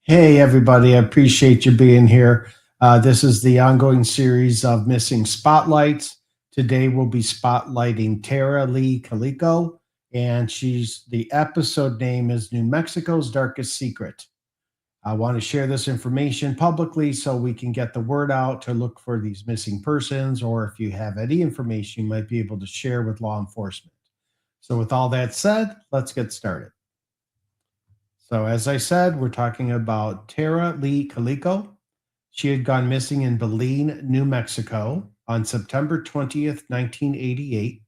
Hey, everybody. I appreciate you being here. This is the ongoing series of Missing Spotlights. Today, we'll be spotlighting Tara Lee Calico, and the episode name is New Mexico's Darkest Secret. I want to share this information publicly so we can get the word out to look for these missing persons, or if you have any information you might be able to share with law enforcement. So, with all that said, let's get started. So, as I said, we're talking about Tara Lee Calico. She had gone missing in Belen, New Mexico on September 20th, 1988.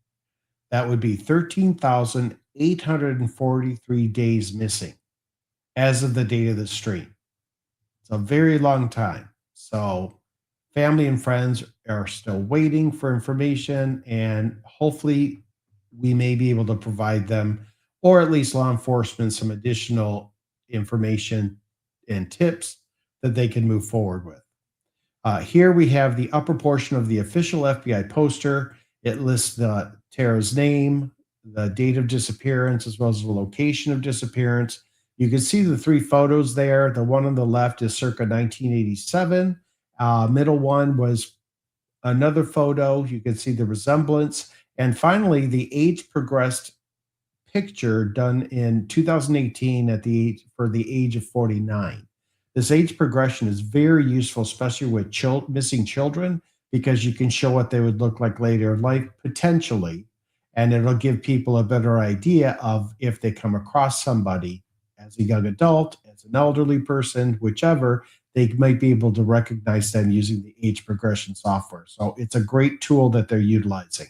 That would be 13,843 days missing as of the date of the stream. It's a very long time. So, family and friends are still waiting for information, and hopefully, we may be able to provide them, or at least law enforcement, some additional information and tips that they can move forward with. Here we have the upper portion of the official FBI poster. It lists Tara's name, the date of disappearance, as well as the location of disappearance. You can see the three photos there. The one on the left is circa 1987. Middle one was another photo. You can see the resemblance. And finally, the age progressed picture done in 2018 for the age of 49. This age progression is very useful, especially with missing children, because you can show what they would look like later in life potentially, and it'll give people a better idea of if they come across somebody as a young adult, as an elderly person, whichever, they might be able to recognize them using the age progression software. So it's a great tool that they're utilizing.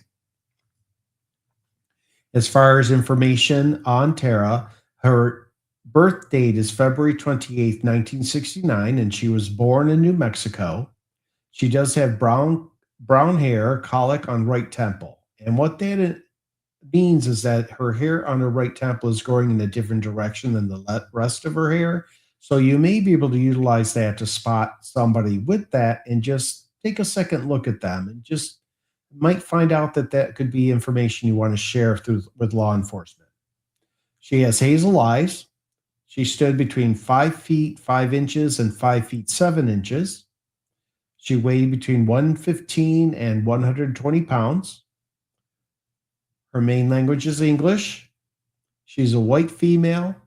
As far as information on Tara, her birth date is February 28th, 1969, and she was born in New Mexico. She does have brown hair, cowlick on right temple. And what that means is that her hair on her right temple is growing in a different direction than the rest of her hair. So you may be able to utilize that to spot somebody with that and just take a second look at them and just might find out that that could be information you want to share with law enforcement. She has hazel eyes. She stood between 5 feet 5 inches and 5 feet 7 inches. She weighed between 115 and 120 pounds. Her main language is English. She's a white female.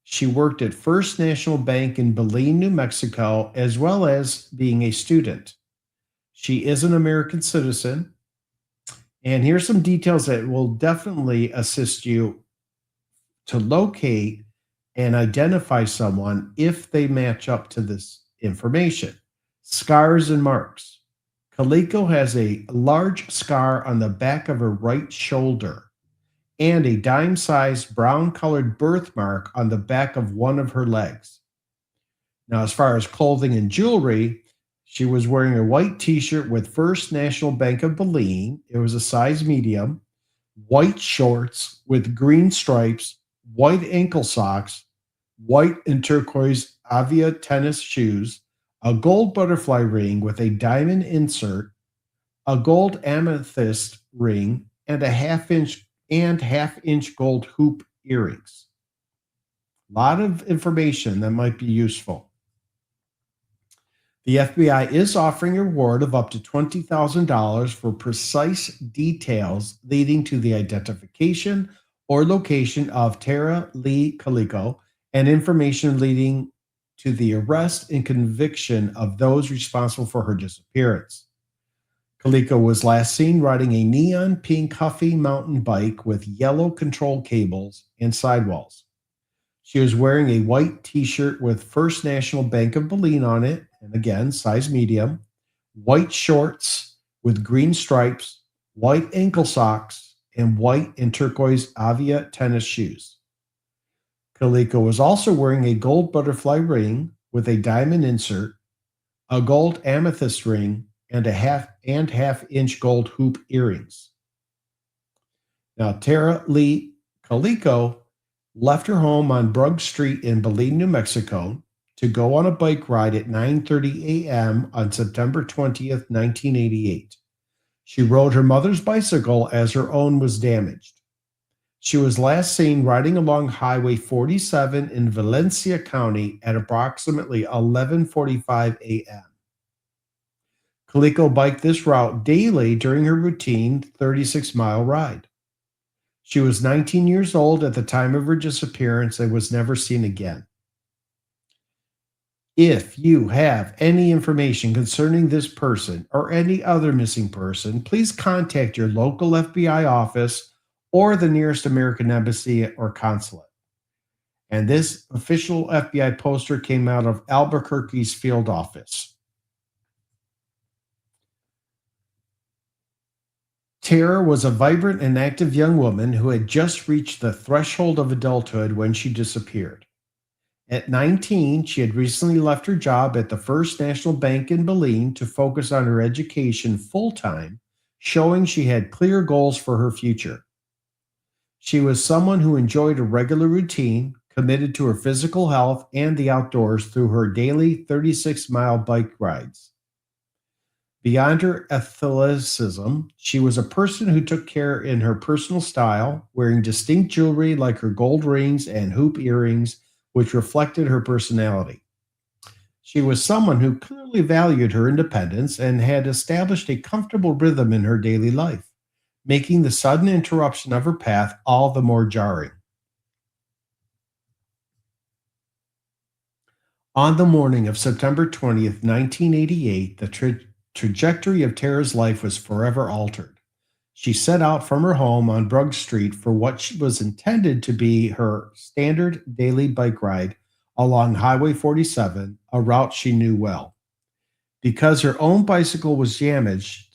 She worked at First National Bank in Belen, New Mexico, as well as being a student. She is an American citizen. And here's some details that will definitely assist you to locate and identify someone if they match up to this information. Scars and marks. Calico has a large scar on the back of her right shoulder and a dime-sized brown-colored birthmark on the back of one of her legs. Now, as far as clothing and jewelry, she was wearing a white t-shirt with First National Bank of Belen. It was a size medium, white shorts with green stripes, white ankle socks, white and turquoise Avia tennis shoes, a gold butterfly ring with a diamond insert, a gold amethyst ring, and a half-inch gold hoop earrings. A lot of information that might be useful. The FBI is offering a reward of up to $20,000 for precise details leading to the identification or location of Tara Lee Calico and information leading to the arrest and conviction of those responsible for her disappearance. Calico was last seen riding a neon pink Huffy mountain bike with yellow control cables and sidewalls. She was wearing a white t-shirt with First National Bank of Belen on it, and again, size medium, white shorts with green stripes, white ankle socks, and white and turquoise Avia tennis shoes. Calico was also wearing a gold butterfly ring with a diamond insert, a gold amethyst ring, and half-inch gold hoop earrings. Now, Tara Lee Calico left her home on Brugg Street in Belen, New Mexico, to go on a bike ride at 9:30 a.m. on September 20th, 1988. She rode her mother's bicycle as her own was damaged. She was last seen riding along Highway 47 in Valencia County at approximately 11:45 a.m. Calico biked this route daily during her routine 36-mile ride. She was 19 years old at the time of her disappearance and was never seen again. If you have any information concerning this person or any other missing person, please contact your local FBI office or the nearest American embassy or consulate. And this official FBI poster came out of Albuquerque's field office. Tara was a vibrant and active young woman who had just reached the threshold of adulthood when she disappeared. At 19, she had recently left her job at the First National Bank in Belen to focus on her education full time, showing she had clear goals for her future. She was someone who enjoyed a regular routine, committed to her physical health and the outdoors through her daily 36-mile bike rides. Beyond her athleticism, she was a person who took care in her personal style, wearing distinct jewelry like her gold rings and hoop earrings, which reflected her personality. She was someone who clearly valued her independence and had established a comfortable rhythm in her daily life, making the sudden interruption of her path all the more jarring. On the morning of September 20th, 1988, the trajectory of Tara's life was forever altered. She set out from her home on Brugg Street for what was intended to be her standard daily bike ride along Highway 47, a route she knew well. Because her own bicycle was damaged,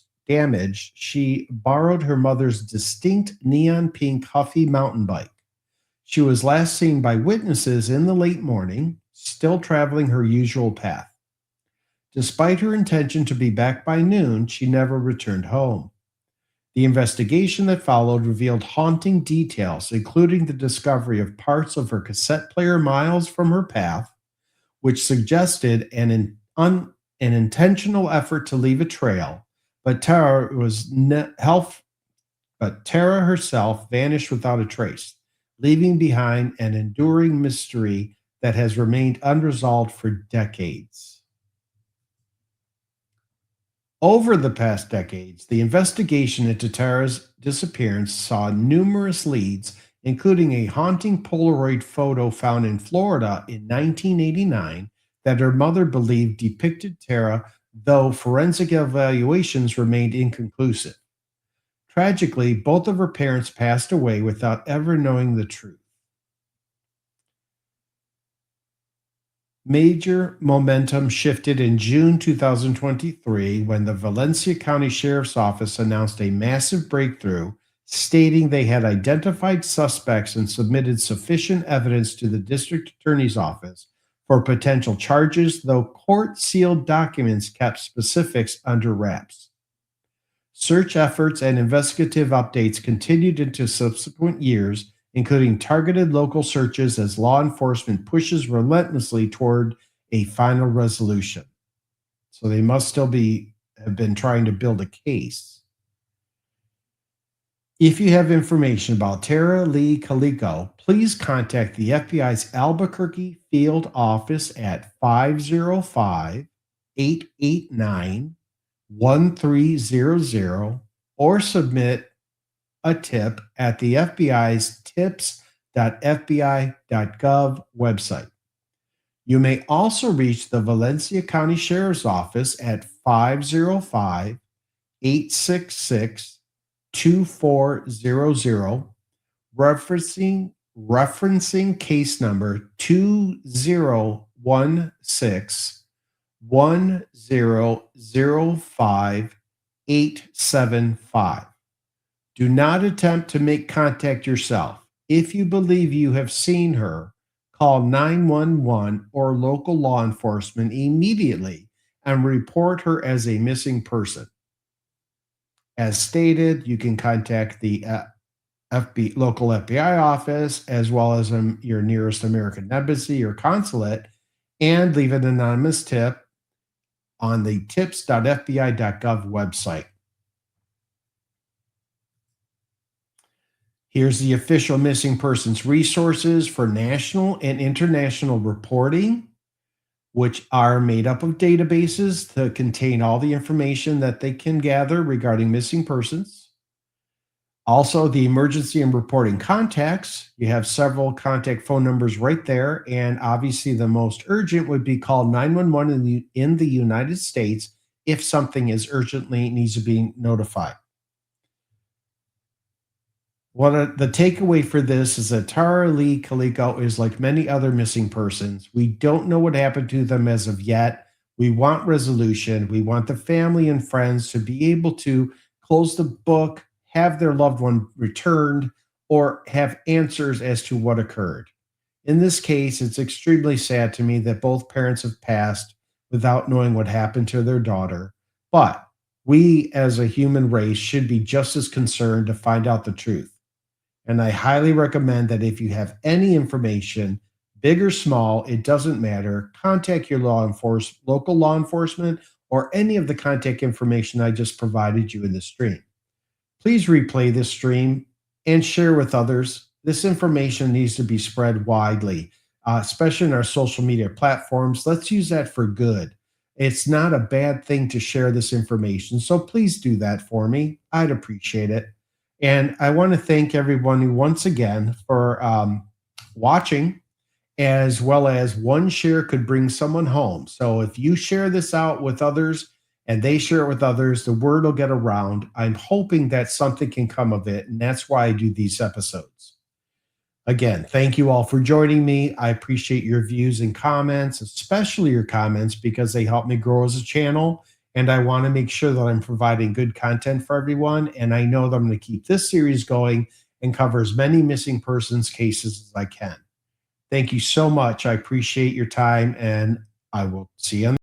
she borrowed her mother's distinct neon pink Huffy mountain bike. She was last seen by witnesses in the late morning, still traveling her usual path. Despite her intention to be back by noon, she never returned home. The investigation that followed revealed haunting details, including the discovery of parts of her cassette player miles from her path, which suggested an intentional effort to leave a trail, but Tara herself vanished without a trace, leaving behind an enduring mystery that has remained unresolved for decades. Over the past decades, the investigation into Tara's disappearance saw numerous leads, including a haunting Polaroid photo found in Florida in 1989 that her mother believed depicted Tara, though forensic evaluations remained inconclusive. Tragically, both of her parents passed away without ever knowing the truth. Major momentum shifted in June 2023 when the Valencia County Sheriff's Office announced a massive breakthrough, stating they had identified suspects and submitted sufficient evidence to the district attorney's office for potential charges, though court sealed documents kept specifics under wraps. Search efforts and investigative updates continued into subsequent years, including targeted local searches as law enforcement pushes relentlessly toward a final resolution. So they must still have been trying to build a case. If you have information about Tara Leigh Calico, please contact the FBI's Albuquerque field office at 505-889-1300 or submit a tip at the FBI's tips.fbi.gov website. You may also reach the Valencia County Sheriff's Office at 505-866-2400, referencing case number 2016-1005-875. Do not attempt to make contact yourself. If you believe you have seen her, call 911 or local law enforcement immediately and report her as a missing person. As stated, you can contact the local FBI office as well as your nearest American embassy or consulate and leave an anonymous tip on the tips.fbi.gov website. Here's the official missing persons resources for national and international reporting, which are made up of databases to contain all the information that they can gather regarding missing persons. Also, the emergency and reporting contacts. You have several contact phone numbers right there. And obviously, the most urgent would be call 911 in the United States if something is urgently needs to be notified. The takeaway for this is that Tara Lee Calico is like many other missing persons. We don't know what happened to them as of yet. We want resolution. We want the family and friends to be able to close the book, have their loved one returned, or have answers as to what occurred. In this case, it's extremely sad to me that both parents have passed without knowing what happened to their daughter. But we as a human race should be just as concerned to find out the truth. And I highly recommend that if you have any information, big or small, it doesn't matter, contact your local law enforcement, or any of the contact information I just provided you in the stream. Please replay this stream and share with others. This information needs to be spread widely, especially in our social media platforms. Let's use that for good. It's not a bad thing to share this information. So please do that for me. I'd appreciate it. And I want to thank everyone who, once again, for watching, as well as one share could bring someone home. So if you share this out with others and they share it with others, the word will get around. I'm hoping that something can come of it. And that's why I do these episodes. Again, thank you all for joining me. I appreciate your views and comments, especially your comments, because they help me grow as a channel. And I want to make sure that I'm providing good content for everyone. And I know that I'm going to keep this series going and cover as many missing persons cases as I can. Thank you so much. I appreciate your time, and I will see you on